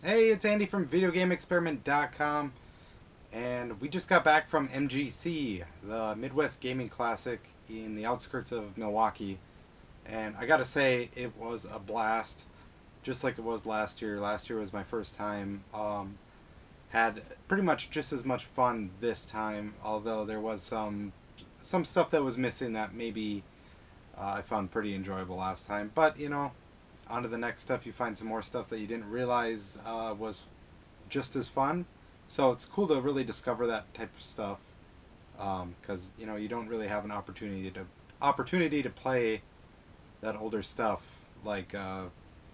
Hey, it's Andy from VideoGameExperiment.com, and we just got back from MGC, the Midwest Gaming Classic in the outskirts of Milwaukee. And I gotta say, it was a blast, just like it was last year. Last year was my first time. Had pretty much just as much fun this time, although there was some stuff that was missing that maybe I found pretty enjoyable last time. But on to the next stuff. You find some more stuff that you didn't realize was just as fun. So it's cool to really discover that type of stuff because you don't really have an opportunity to play that older stuff like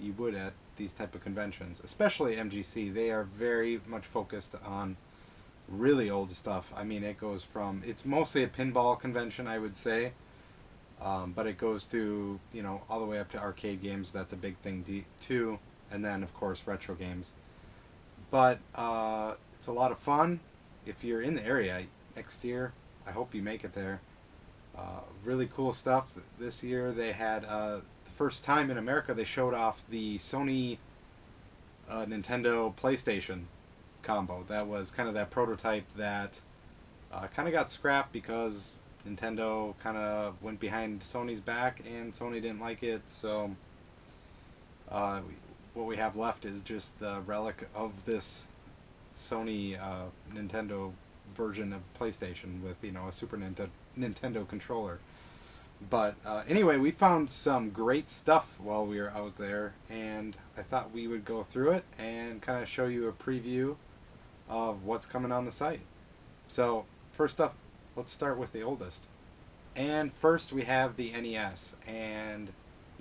you would at these type of conventions, especially MGC. They are very much focused on really old stuff. I mean, it's mostly a pinball convention, I would say. But it goes to, all the way up to arcade games. That's a big thing too. And then, of course, retro games. But it's a lot of fun. If you're in the area next year, I hope you make it there. Really cool stuff. This year they had, the first time in America, they showed off the Sony Nintendo PlayStation combo. That was kind of that prototype that kind of got scrapped because Nintendo kind of went behind Sony's back and Sony didn't like it, so what we have left is just the relic of this Sony Nintendo version of PlayStation with a Super Nintendo controller. But anyway, we found some great stuff while we were out there, and I thought we would go through it and kind of show you a preview of what's coming on the site. So first up, let's start with the oldest. And first we have the NES, and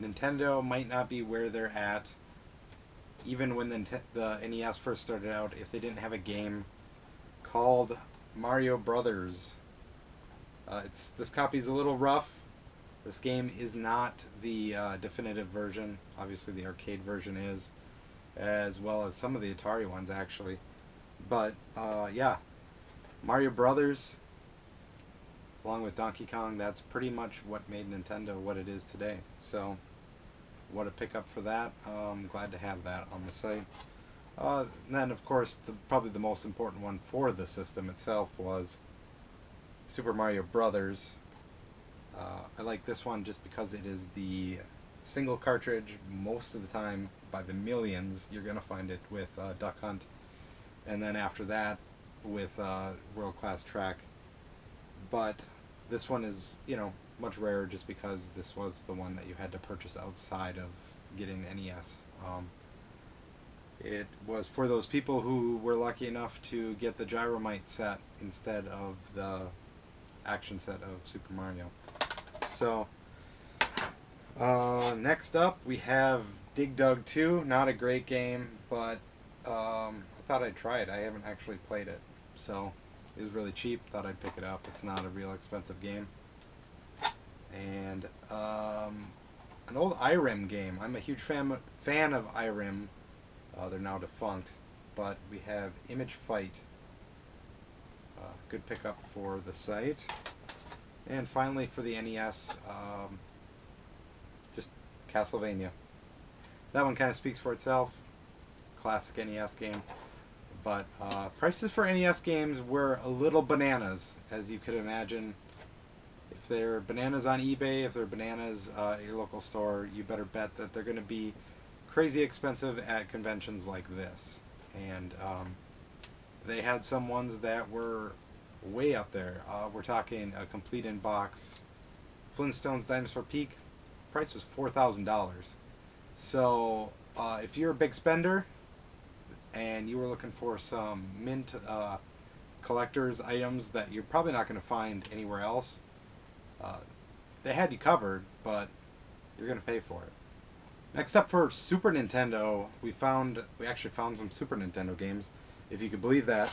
Nintendo might not be where they're at even when the NES first started out if they didn't have a game called Mario Brothers. This copy's a little rough. This game is not the definitive version. Obviously the arcade version is, as well as some of the Atari ones actually. But yeah, Mario Brothers, along with Donkey Kong, that's pretty much what made Nintendo what it is today. So, what a pickup for that. I'm glad to have that on the site. And then, of course, probably the most important one for the system itself was Super Mario Brothers. I like this one just because it is the single cartridge. Most of the time, by the millions, you're going to find it with Duck Hunt. And then after that, with World Class Track. But this one is, much rarer just because this was the one that you had to purchase outside of getting NES. It was for those people who were lucky enough to get the Gyromite set instead of the action set of Super Mario. So, next up we have Dig Dug 2. Not a great game, but I thought I'd try it. I haven't actually played it. So, it was really cheap. Thought I'd pick it up. It's not a real expensive game. And an old IRIM game. I'm a huge fan of IRIM. They're now defunct. But we have Image Fight. Good pickup for the site. And finally for the NES, just Castlevania. That one kind of speaks for itself. Classic NES game. But prices for NES games were a little bananas, as you could imagine. If they're bananas on eBay, if they're bananas at your local store, you better bet that they're going to be crazy expensive at conventions like this. And they had some ones that were way up there. We're talking a complete in-box Flintstones Dinosaur Peak. Price was $4,000. So if you're a big spender and you were looking for some mint collector's items that you're probably not going to find anywhere else, they had you covered, but you're going to pay for it. Next up for Super Nintendo, we actually found some Super Nintendo games, if you could believe that.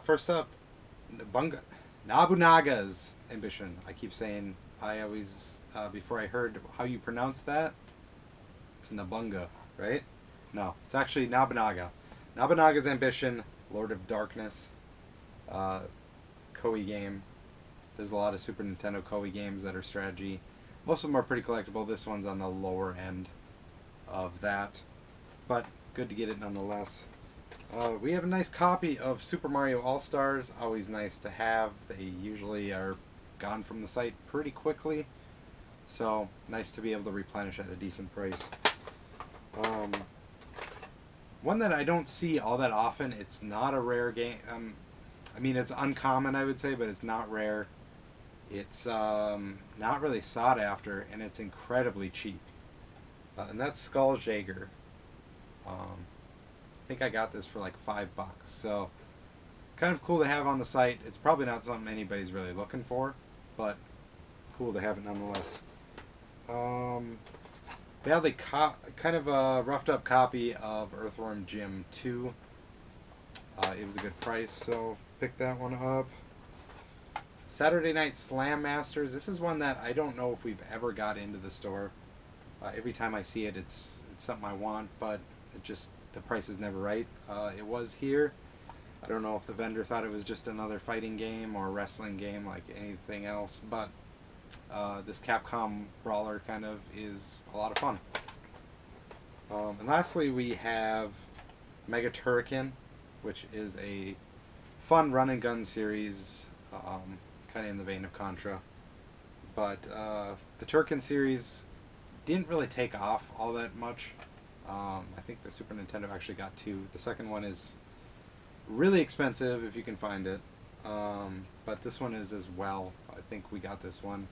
First up, Nobunaga's Ambition. I keep saying, I always, before I heard how you pronounce that, it's Nabunga, right? No, it's actually Nobunaga. Nobunaga's Ambition, Lord of Darkness, Koei game. There's a lot of Super Nintendo Koei games that are strategy. Most of them are pretty collectible. This one's on the lower end of that. But good to get it nonetheless. We have a nice copy of Super Mario All-Stars. Always nice to have. They usually are gone from the site pretty quickly. So, nice to be able to replenish at a decent price. One that I don't see all that often, it's not a rare game. I mean, it's uncommon, I would say, but it's not rare. It's not really sought after, and it's incredibly cheap. And that's Skulljager. I think I got this for like $5, so kind of cool to have on the site. It's probably not something anybody's really looking for, but cool to have it nonetheless. Badly kind of a roughed up copy of Earthworm Jim 2. It was a good price, so pick that one up. Saturday Night Slam Masters. This is one that I don't know if we've ever got into the store. Every time I see it, it's something I want, but it just, the price is never right. It was here. I don't know if the vendor thought it was just another fighting game or wrestling game like anything else, but this Capcom brawler kind of is a lot of fun. And lastly, we have Mega Turrican, which is a fun run and gun series, kind of in the vein of Contra. But the Turrican series didn't really take off all that much. I think the Super Nintendo actually got 2. The second one is really expensive if you can find it. But this one is as well. I think we got this one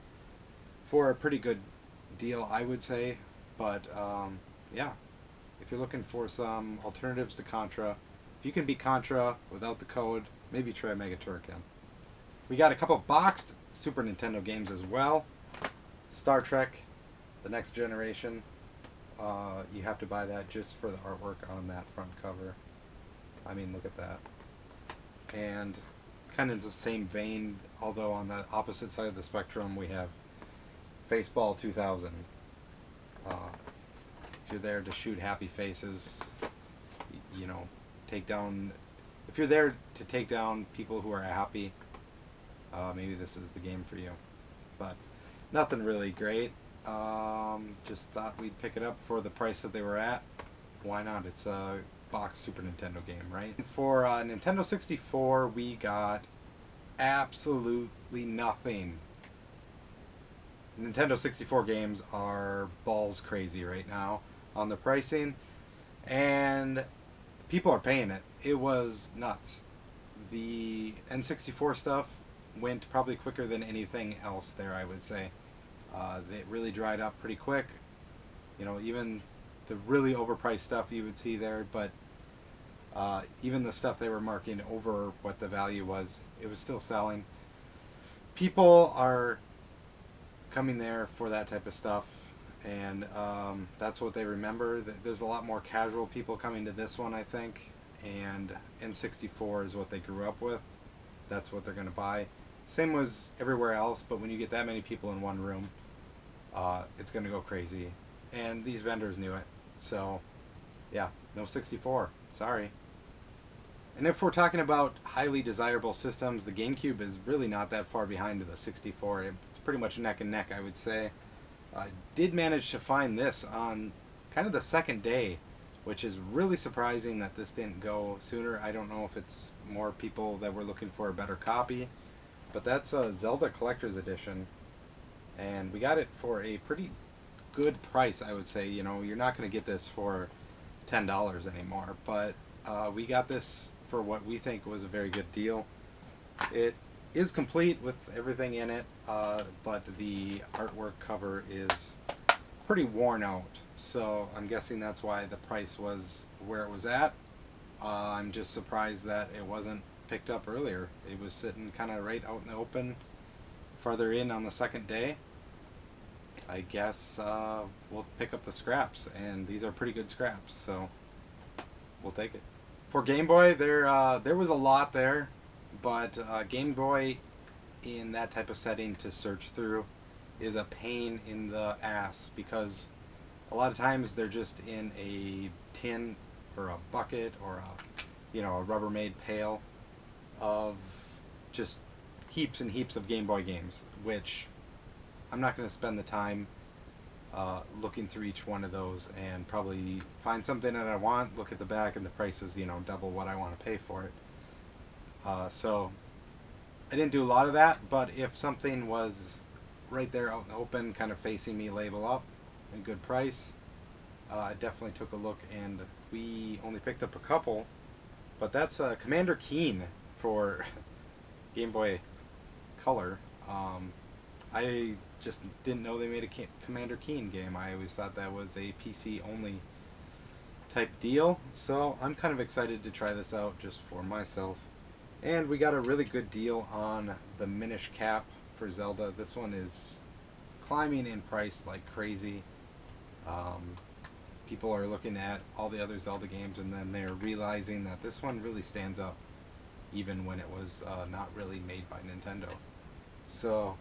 for a pretty good deal, I would say. But yeah, if you're looking for some alternatives to Contra, if you can beat Contra without the code, maybe try Mega Turrican. We got a couple boxed Super Nintendo games as well. Star Trek, The Next Generation. You have to buy that just for the artwork on that front cover. I mean, look at that. And kind of in the same vein, although on the opposite side of the spectrum, we have Baseball 2000. If you're there to shoot happy faces, you know, take down... If you're there to take down people who are happy, maybe this is the game for you. But nothing really great. Just thought we'd pick it up for the price that they were at. Why not? It's a box Super Nintendo game, right? For Nintendo 64, we got absolutely nothing. Nintendo 64 games are balls crazy right now on the pricing, and people are paying it. It was nuts. The N64 stuff went probably quicker than anything else there, I would say. It really dried up pretty quick. You know, even the really overpriced stuff you would see there, but even the stuff they were marking over what the value was, it was still selling. People are coming there for that type of stuff, and that's what they remember. There's a lot more casual people coming to this one, I think, and N64 is what they grew up with. That's what they're going to buy. Same was everywhere else, but when you get that many people in one room, it's going to go crazy. And these vendors knew it. So, yeah, no 64. Sorry. And if we're talking about highly desirable systems, the Gamecube is really not that far behind the 64. It's pretty much neck and neck, I would say. I did manage to find this on kind of the second day, which is really surprising that this didn't go sooner. I don't know if it's more people that were looking for a better copy, but that's a Zelda Collector's Edition, and we got it for a pretty good price, I would say. You know, you're not going to get this for $10 anymore, but we got this for what we think was a very good deal. It is complete with everything in it, but the artwork cover is pretty worn out, so I'm guessing that's why the price was where it was at. I'm just surprised that it wasn't picked up earlier. It was sitting kind of right out in the open farther in on the second day. I guess we'll pick up the scraps, and these are pretty good scraps, so we'll take it. For Game Boy, there was a lot there, but Game Boy in that type of setting to search through is a pain in the ass, because a lot of times they're just in a tin or a bucket or a, you know, a Rubbermaid pail of just heaps and heaps of Game Boy games, which I'm not going to spend the time looking through each one of those and probably find something that I want, look at the back, and the price is, you know, double what I want to pay for it. So I didn't do a lot of that, but if something was right there out in the open, kind of facing me, label up, a good price, I definitely took a look, and we only picked up a couple, but that's Commander Keen for Game Boy Color. I just didn't know they made a Commander Keen game. I always thought that was a PC only type deal, so I'm kind of excited to try this out just for myself. And we got a really good deal on the Minish Cap for Zelda. This one is climbing in price like crazy. People are looking at all the other Zelda games and then they're realizing that this one really stands up even when it was not really made by Nintendo. So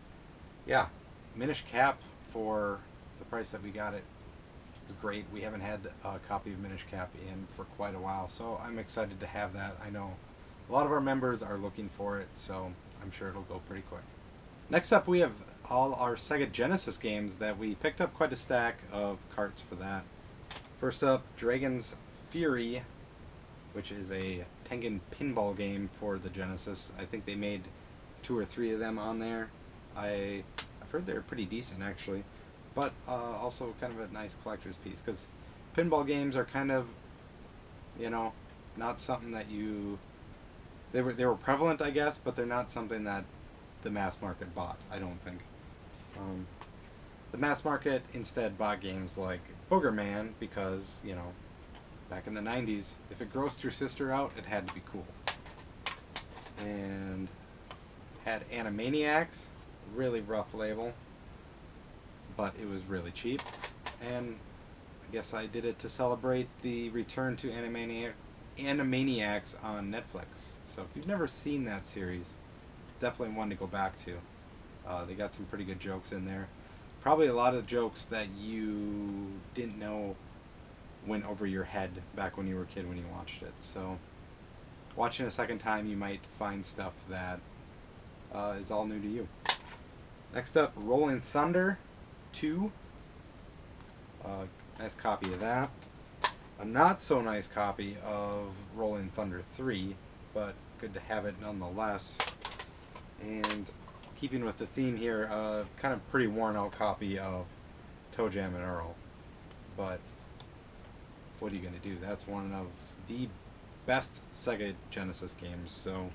yeah, Minish Cap for the price that we got it is great. We haven't had a copy of Minish Cap in for quite a while, so I'm excited to have that. I know a lot of our members are looking for it, so I'm sure it'll go pretty quick. Next up, we have all our Sega Genesis games that we picked up quite a stack of carts for that. First up, Dragon's Fury, which is a Tengen pinball game for the Genesis. I think they made 2 or 3 of them on there. I've heard they're pretty decent actually, but also kind of a nice collector's piece, because pinball games are kind of, you know, not something that you... They were prevalent, I guess, but they're not something that the mass market bought, I don't think. The mass market instead bought games like Booger Man because, you know, back in the 90s, if it grossed your sister out, it had to be cool. And had Animaniacs, really rough label, but it was really cheap. And I guess I did it to celebrate the return to Animaniacs on Netflix. So if you've never seen that series, it's definitely one to go back to. They got some pretty good jokes in there. Probably a lot of jokes that you didn't know went over your head back when you were a kid when you watched it. So watching a second time, you might find stuff that is all new to you. Next up, Rolling Thunder 2. Nice copy of that. A not so nice copy of Rolling Thunder 3, but good to have it nonetheless. And keeping with the theme here, kind of pretty worn out copy of Toe Jam and Earl. But what are you going to do? That's one of the best Sega Genesis games, so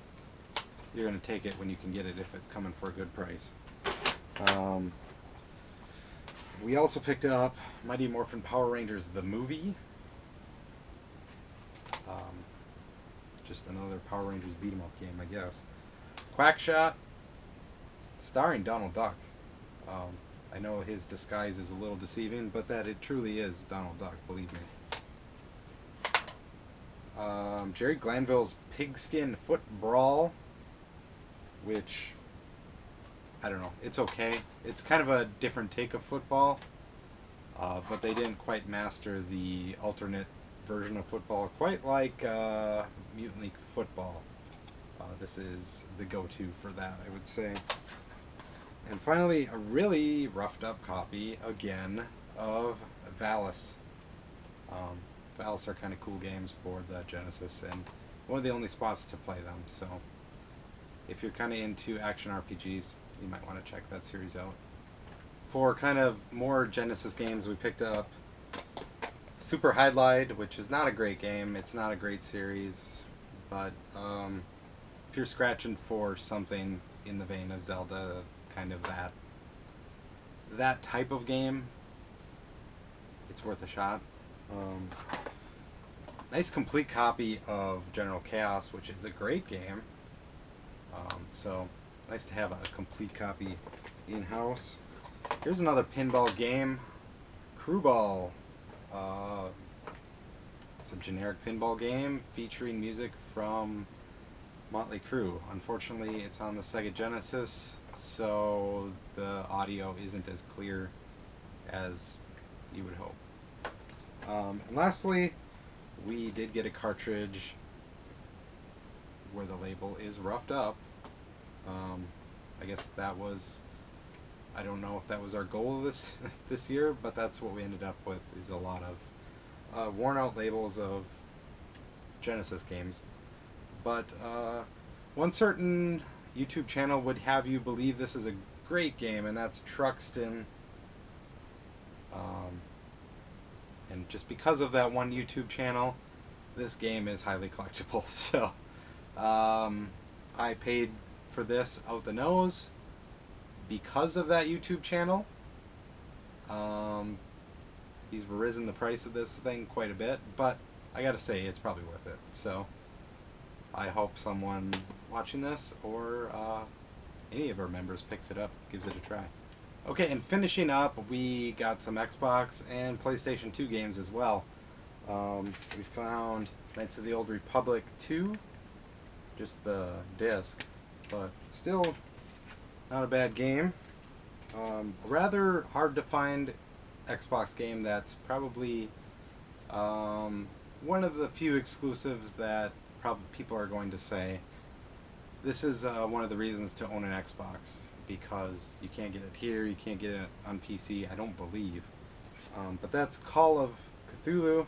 you're going to take it when you can get it if it's coming for a good price. We also picked up Mighty Morphin Power Rangers the movie. Just another Power Rangers beat-em-up game, I guess. Quackshot, starring Donald Duck. I know his disguise is a little deceiving, but that it truly is Donald Duck, believe me. Jerry Glanville's Pigskin Foot Brawl, which, I don't know, it's okay. It's kind of a different take of football, but they didn't quite master the alternate version of football quite like Mutant League Football. This is the go-to for that, I would say. And finally, a really roughed up copy, again, of Valis. Valis are kind of cool games for the Genesis, and one of the only spots to play them, so if you're kind of into action RPGs, you might want to check that series out. For kind of more Genesis games, we picked up Super Highlight, which is not a great game. It's not a great series, but if you're scratching for something in the vein of Zelda, kind of that type of game, it's worth a shot. Nice complete copy of General Chaos, which is a great game. So nice to have a complete copy in-house. Here's another pinball game, Crew Ball. It's a generic pinball game featuring music from Motley Crue. Unfortunately, it's on the Sega Genesis, so the audio isn't as clear as you would hope. And lastly, we did get a cartridge where the label is roughed up. I guess that was I don't know if that was our goal this this year, but that's what we ended up with, is a lot of worn out labels of Genesis games. But one certain YouTube channel would have you believe this is a great game, and that's Truxton. And just because of that one YouTube channel, this game is highly collectible. So I paid for this out the nose because of that YouTube channel. He's risen the price of this thing quite a bit, but I gotta say it's probably worth it. So I hope someone watching this, or any of our members, picks it up, gives it a try. Okay, and finishing up, we got some Xbox and PlayStation 2 games as well. We found Knights of the Old Republic 2, just the disc, but still not a bad game. A rather hard to find Xbox game that's probably one of the few exclusives that probably people are going to say this is one of the reasons to own an Xbox, because you can't get it here, you can't get it on PC, I don't believe. But that's Call of Cthulhu,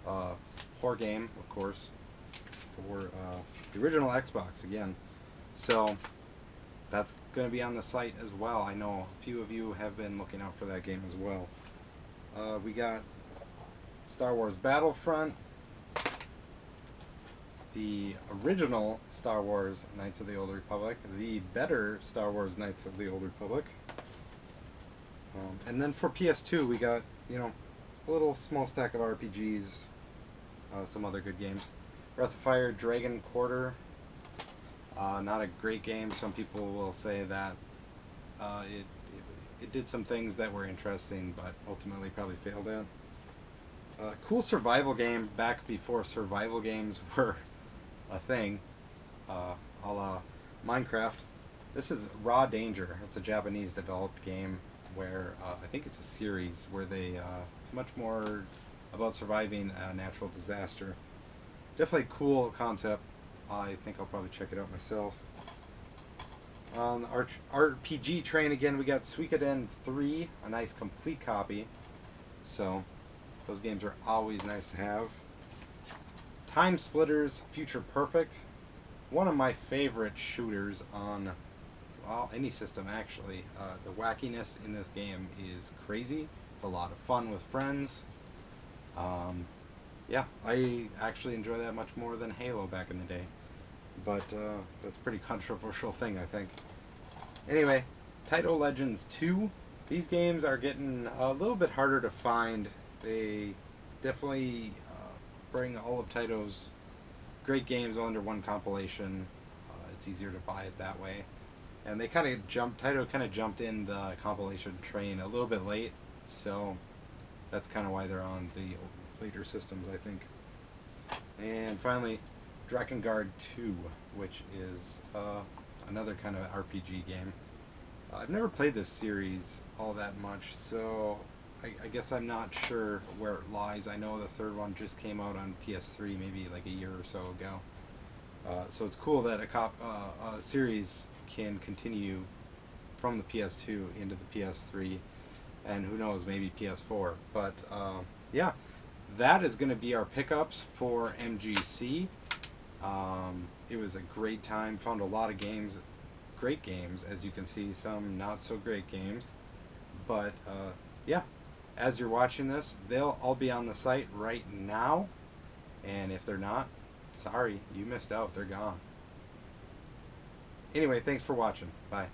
horror game, of course, for the original Xbox again. So that's going to be on the site as well. I know a few of you have been looking out for that game as well. We got Star Wars Battlefront, the original Star Wars Knights of the Old Republic, the better Star Wars Knights of the Old Republic. And then for PS2 we got, you know, a little small stack of RPGs, some other good games. Breath of Fire, Dragon Quarter, not a great game. Some people will say that it did some things that were interesting, but ultimately probably failed at. Cool survival game back before survival games were a thing, a la Minecraft. This is Raw Danger. It's a Japanese developed game where I think it's a series where they it's much more about surviving a natural disaster. Definitely cool concept. I think I'll probably check it out myself. On the RPG train again, we got Suikoden 3, a nice complete copy. So those games are always nice to have. Time Splitters Future Perfect, one of my favorite shooters on, well, any system actually. The wackiness in this game is crazy. It's a lot of fun with friends. Yeah, I actually enjoy that much more than Halo back in the day. But that's a pretty controversial thing, I think. Anyway, Taito Legends 2. These games are getting a little bit harder to find. They definitely bring all of Taito's great games all under one compilation. It's easier to buy it that way. And they kind of Taito kind of jumped in the compilation train a little bit late, so that's kind of why they're on the later systems, I think. And finally, Drakengard 2, which is another kind of RPG game. I've never played this series all that much, so I guess I'm not sure where it lies. I know the third one just came out on PS3 maybe like a year or so ago. So it's cool that a series can continue from the PS2 into the PS3, and who knows, maybe PS4. But yeah, that is going to be our pickups for MGC. It was a great time. Found a lot of games, great games, as you can see, some not so great games. But yeah, as you're watching this, they'll all be on the site right now. And if they're not, sorry, you missed out. They're gone. Anyway, thanks for watching. Bye.